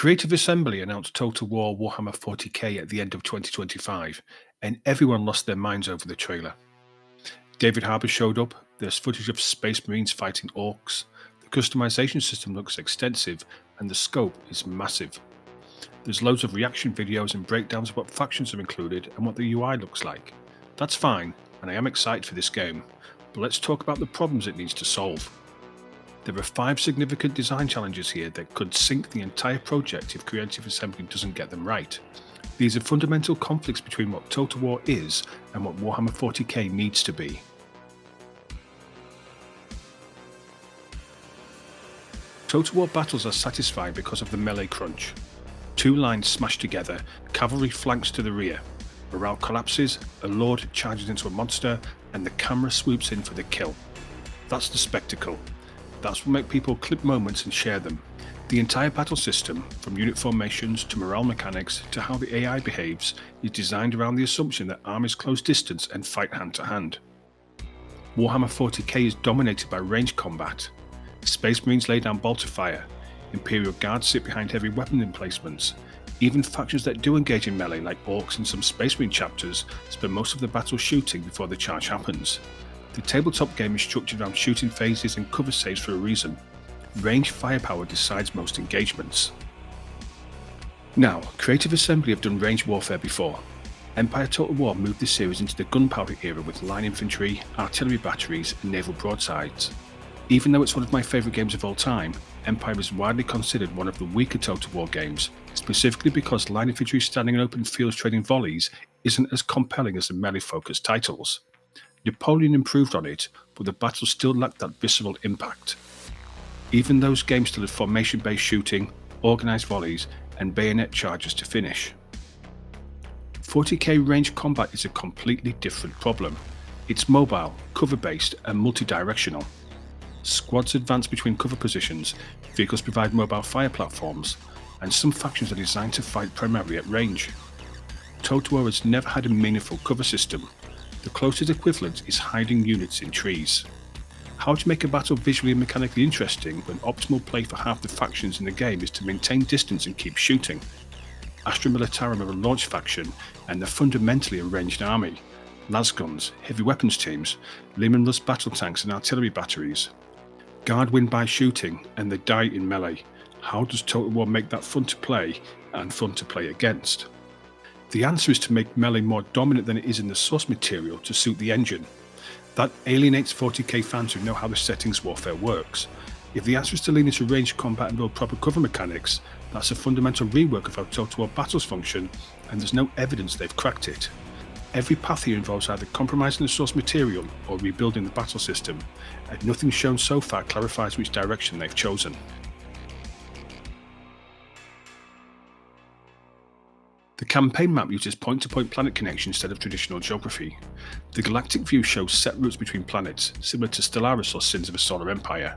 Creative Assembly announced Total War Warhammer 40k at the end of 2025, and everyone lost their minds over the trailer. David Harbour showed up, there's footage of Space Marines fighting Orks, the customization system looks extensive, and the scope is massive. There's loads of reaction videos and breakdowns of what factions are included and what the UI looks like. That's fine, and I am excited for this game, but let's talk about the problems it needs to solve. There are 5 significant design challenges here that could sink the entire project if Creative Assembly doesn't get them right. These are fundamental conflicts between what Total War is and what Warhammer 40k needs to be. Total War battles are satisfying because of the melee crunch. 2 lines smash together, cavalry flanks to the rear, morale collapses, a lord charges into a monster, and the camera swoops in for the kill. That's the spectacle. That's what makes people clip moments and share them. The entire battle system, from unit formations to morale mechanics to how the AI behaves, is designed around the assumption that armies close distance and fight hand to hand. Warhammer 40k is dominated by ranged combat. Space Marines lay down bolter fire, Imperial Guards sit behind heavy weapon emplacements. Even factions that do engage in melee, like Orks and some Space Marine chapters, spend most of the battle shooting before the charge happens. The tabletop game is structured around shooting phases and cover saves for a reason. Range firepower decides most engagements. Now, Creative Assembly have done range warfare before. Empire Total War moved the series into the gunpowder era with line infantry, artillery batteries, and naval broadsides. Even though it's one of my favourite games of all time, Empire is widely considered one of the weaker Total War games, specifically because line infantry standing in open fields trading volleys isn't as compelling as the melee-focused titles. Napoleon improved on it, but the battles still lacked that visceral impact. Even those games still had formation-based shooting, organised volleys, and bayonet charges to finish. 40k range combat is a completely different problem. It's mobile, cover-based, and multi-directional. Squads advance between cover positions, vehicles provide mobile fire platforms, and some factions are designed to fight primarily at range. Total War has never had a meaningful cover system. The closest equivalent is hiding units in trees. How to make a battle visually and mechanically interesting when optimal play for half the factions in the game is to maintain distance and keep shooting? Astra Militarum are a launch faction, and they're fundamentally a ranged army. Lasguns, heavy weapons teams, Lehman Russ battle tanks and artillery batteries. Guard win by shooting, and they die in melee. How does Total War make that fun to play and fun to play against? The answer is to make melee more dominant than it is in the source material to suit the engine. That alienates 40k fans who know how the settings warfare works. If the answer is to lean into ranged combat and build proper cover mechanics, that's a fundamental rework of how Total War battles function, and there's no evidence they've cracked it. Every path here involves either compromising the source material or rebuilding the battle system, and nothing shown so far clarifies which direction they've chosen. The campaign map uses point-to-point planet connection instead of traditional geography. The galactic view shows set routes between planets, similar to Stellaris or Sins of a Solar Empire.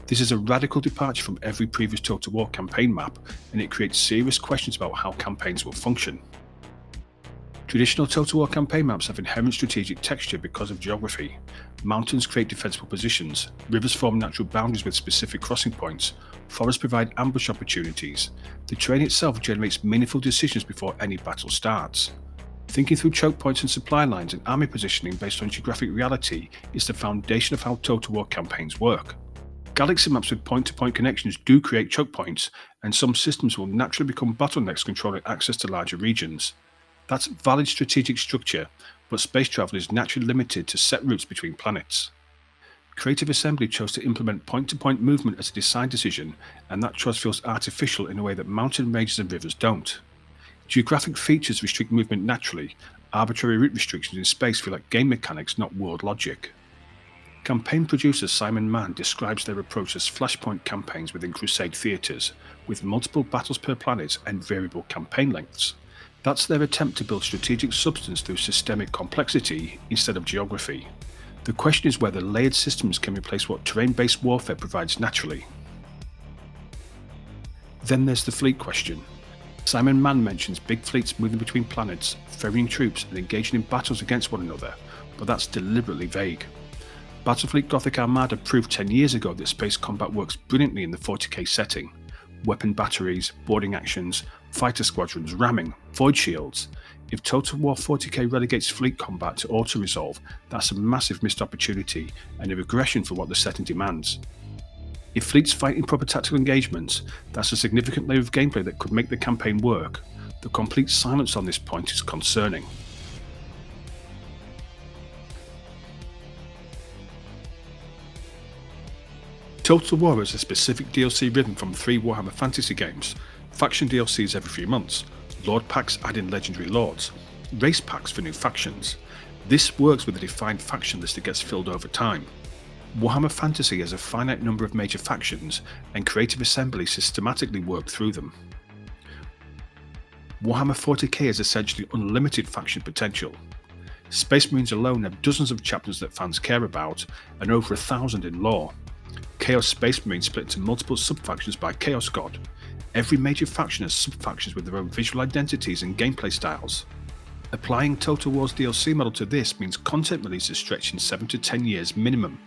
This is a radical departure from every previous Total War campaign map, and it creates serious questions about how campaigns will function. Traditional Total War campaign maps have inherent strategic texture because of geography. Mountains create defensible positions, rivers form natural boundaries with specific crossing points, forests provide ambush opportunities. The terrain itself generates meaningful decisions before any battle starts. Thinking through choke points and supply lines and army positioning based on geographic reality is the foundation of how Total War campaigns work. Galaxy maps with point-to-point connections do create choke points, and some systems will naturally become bottlenecks controlling access to larger regions. That's valid strategic structure, but space travel is naturally limited to set routes between planets. Creative Assembly chose to implement point-to-point movement as a design decision, and that choice feels artificial in a way that mountain ranges and rivers don't. Geographic features restrict movement naturally. Arbitrary route restrictions in space feel like game mechanics, not world logic. Campaign producer Simon Mann describes their approach as flashpoint campaigns within Crusade theatres, with multiple battles per planet and variable campaign lengths. That's their attempt to build strategic substance through systemic complexity instead of geography. The question is whether layered systems can replace what terrain-based warfare provides naturally. Then there's the fleet question. Simon Mann mentions big fleets moving between planets, ferrying troops and engaging in battles against one another, but that's deliberately vague. Battlefleet Gothic Armada proved 10 years ago that space combat works brilliantly in the 40k setting. weapon batteries, boarding actions, fighter squadrons, ramming, void shields. If Total War 40k relegates fleet combat to auto-resolve, that's a massive missed opportunity and a regression for what the setting demands. If fleets fight in proper tactical engagements, that's a significant layer of gameplay that could make the campaign work. The complete silence on this point is concerning. Total War has a specific DLC rhythm from 3 Warhammer Fantasy games, faction DLCs every few months, Lord packs adding legendary lords, race packs for new factions. This works with a defined faction list that gets filled over time. Warhammer Fantasy has a finite number of major factions, and Creative Assembly systematically work through them. Warhammer 40k has essentially unlimited faction potential. Space Marines alone have dozens of chapters that fans care about, and over 1,000 in lore. Chaos Space Marines split into multiple sub-factions by Chaos God. Every major faction has sub-factions with their own visual identities and gameplay styles. Applying Total War's DLC model to this means content releases stretching 7 to 10 years minimum,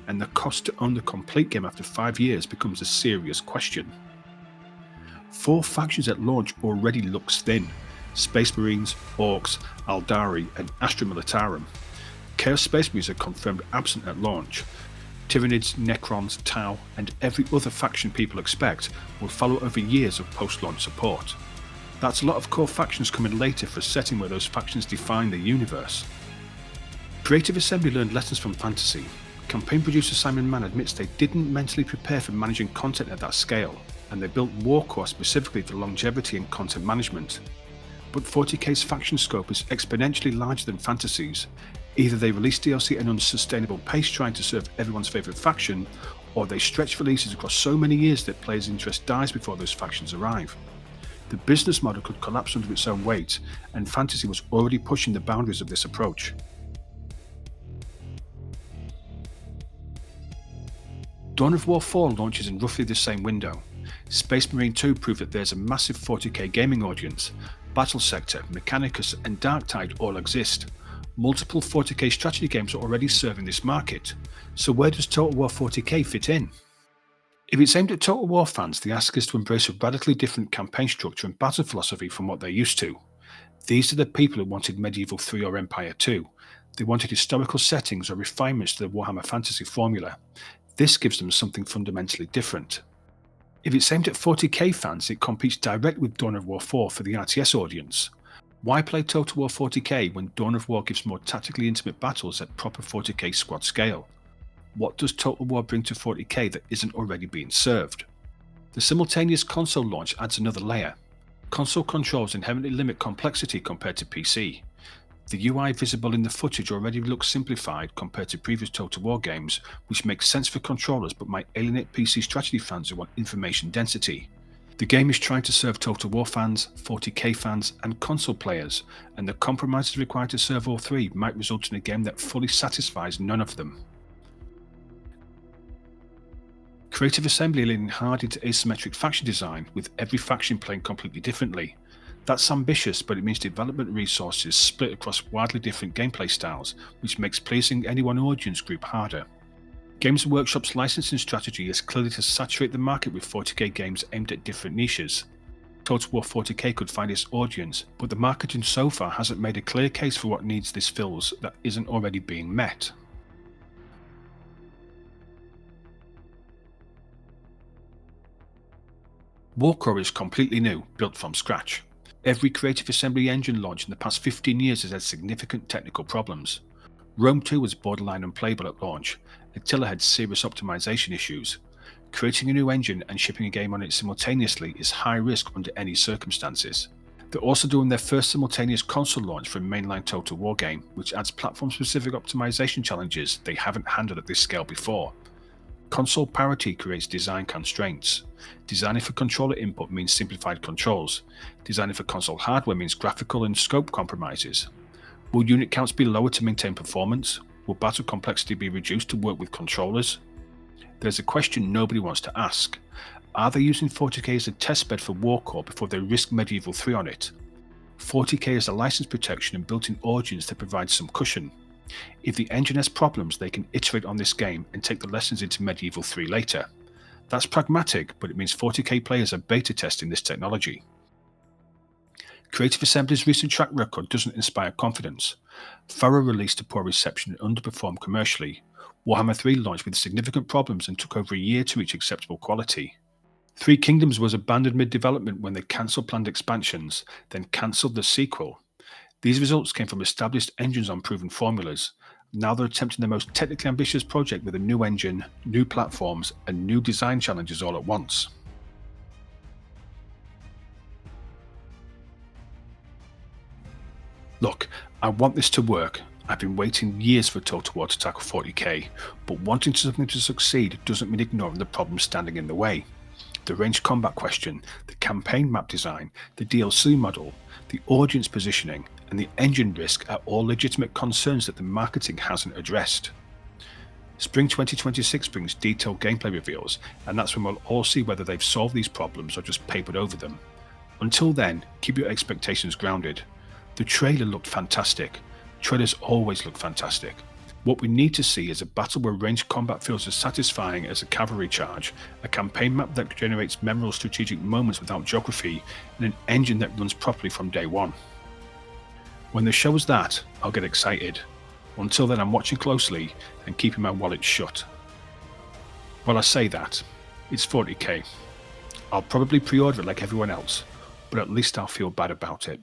and the cost to own the complete game after 5 years becomes a serious question. 4 factions at launch already looks thin: Space Marines, Orks, Aldari and Astra Militarum. Chaos Space Marines are confirmed absent at launch. Tyranids, Necrons, Tau and every other faction people expect will follow over years of post-launch support. That's a lot of core factions coming later for a setting where those factions define the universe. Creative Assembly learned lessons from Fantasy. Campaign producer Simon Mann admits they didn't mentally prepare for managing content at that scale, and they built Warcore specifically for longevity and content management. But 40k's faction scope is exponentially larger than Fantasy's. Either they release DLC at an unsustainable pace trying to serve everyone's favourite faction, or they stretch releases across so many years that players' interest dies before those factions arrive. The business model could collapse under its own weight, and Fantasy was already pushing the boundaries of this approach. Dawn of War 4 launches in roughly the same window. Space Marine 2 proved that there's a massive 40k gaming audience. Battle Sector, Mechanicus and Darktide all exist. Multiple 40k strategy games are already serving this market. So where does Total War 40k fit in? If it's aimed at Total War fans, the ask is to embrace a radically different campaign structure and battle philosophy from what they're used to. These are the people who wanted Medieval 3 or Empire 2. They wanted historical settings or refinements to the Warhammer Fantasy formula. This gives them something fundamentally different. If it's aimed at 40k fans, it competes direct with Dawn of War 4 for the RTS audience. Why play Total War 40k when Dawn of War gives more tactically intimate battles at proper 40k squad scale? What does Total War bring to 40k that isn't already being served? The simultaneous console launch adds another layer. Console controls inherently limit complexity compared to PC. The UI visible in the footage already looks simplified compared to previous Total War games, which makes sense for controllers but might alienate PC strategy fans who want information density. The game is trying to serve Total War fans, 40k fans and console players, and the compromises required to serve all three might result in a game that fully satisfies none of them. Creative Assembly leaning hard into asymmetric faction design, with every faction playing completely differently. That's ambitious, but it means development resources split across wildly different gameplay styles, which makes pleasing any one audience group harder. Games Workshop's licensing strategy is clearly to saturate the market with 40k games aimed at different niches. Total War 40k could find its audience, but the marketing so far hasn't made a clear case for what needs this fills that isn't already being met. Warcore is completely new, built from scratch. Every Creative Assembly engine launch in the past 15 years has had significant technical problems. Rome 2 was borderline unplayable at launch. Attila had serious optimization issues. Creating a new engine and shipping a game on it simultaneously is high risk under any circumstances. They're also doing their first simultaneous console launch for a mainline Total War game, which adds platform-specific optimization challenges they haven't handled at this scale before. Console parity creates design constraints. Designing for controller input means simplified controls. Designing for console hardware means graphical and scope compromises. Will unit counts be lower to maintain performance? Will battle complexity be reduced to work with controllers? There's a question nobody wants to ask. Are they using 40k as a testbed for Warcore before they risk Medieval 3 on it? 40k has a license protection and built-in audience that provides some cushion. If the engine has problems, they can iterate on this game and take the lessons into Medieval 3 later. That's pragmatic, but it means 40k players are beta testing this technology. Creative Assembly's recent track record doesn't inspire confidence. Thorough released to poor reception and underperformed commercially. Warhammer 3 launched with significant problems and took over a year to reach acceptable quality. Three Kingdoms was abandoned mid-development when they cancelled planned expansions, then cancelled the sequel. These results came from established engines on proven formulas. Now they're attempting the most technically ambitious project with a new engine, new platforms, and new design challenges all at once. Look, I want this to work. I've been waiting years for Total War to tackle 40k, but wanting something to succeed doesn't mean ignoring the problems standing in the way. The ranged combat question, the campaign map design, the DLC model, the audience positioning, and the engine risk are all legitimate concerns that the marketing hasn't addressed. Spring 2026 brings detailed gameplay reveals, and that's when we'll all see whether they've solved these problems or just papered over them. Until then, keep your expectations grounded. The trailer looked fantastic. Trailers always look fantastic. What we need to see is a battle where ranged combat feels as satisfying as a cavalry charge, a campaign map that generates memorable strategic moments without geography, and an engine that runs properly from day one. When they show us that, I'll get excited. Until then, I'm watching closely and keeping my wallet shut. Well, I say that. It's 40k. I'll probably pre-order it like everyone else, but at least I'll feel bad about it.